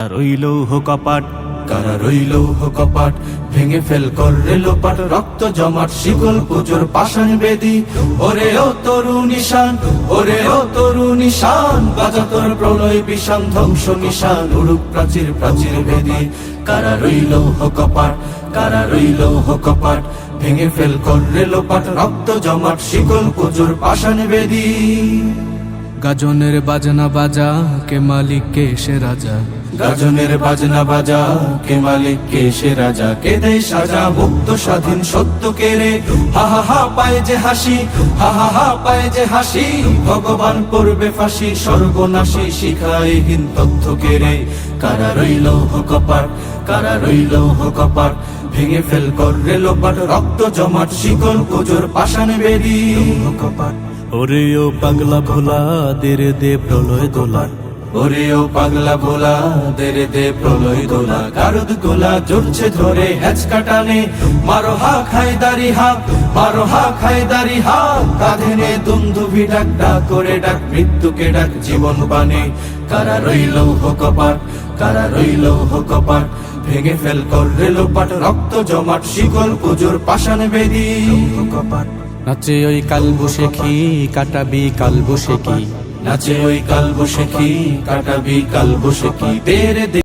রইল কপাট, কারা রইল কপাট, ভেঙে ফেল কররে লোপাট, রক্ত জমাট শিকল পুজোর পাষাণ বেদি। ওরে ও তরু নিশান, ওরে ও তরু নিশান, বাজা তোর প্রলয় বিষান, ধ্বংস নিশান, উড়ুক প্রাচীর প্রাচীর ভেদি। কারা রইল কপাট, কারা রইল কপাট, ভেঙে ফেল কররে লোপাট, রক্ত জমাট শিকল পুজোর পাষাণ বেদি। গাজনের বাজনা বাজা, কে মালিক কে সে রাজা। গাজনের বাজনা বাজা, কে মালিক কে সে রাজা, কে দেয় সাজা মুক্ত স্বাধীন সত্য কে রে। হা হা হা পায় যে হাসি, হা হা হা পায় যে হাসি, ভগবান পড়বে ফাঁসি, সর্বনাশী শিখায় হীন তথ্য কে রে। কারা রইল কপাট, কারা রইল কপাট, ভেঙে ফেল কররে লোপাট, রক্ত জমাট শিকল পুজোর পাষাণ বেদি। কপাট, ওরে ও পাগলা ভোলা, দেরে দে প্রলয় দোলা। ওরে ও পাগলা ভোলা, দেরে দে প্রলয় দোলা, গারদ গোলা জ্বলছে ধরে হ্যাচকা টানে, মারো হা খায়দারি হা, মারো হা খায়দারি হা, কাঁধে নে দুন্দুভি ডাক, ডাক করে ডাক মৃত্যুকে ডাক জীবন বানে। কারা রইল কপাট, কারা রইল কপাট, ভেঙে ফেল কররে লোপাট, রক্ত জমাট শিকল পুজোর পাষাণ বেদি। কপাট, নাচে ওই কাল বসেখি, কাটাবি কাল বসেখি। নাচে ওই কাল বসে কি, কাটাবি কাল বসে কি, দেরে দে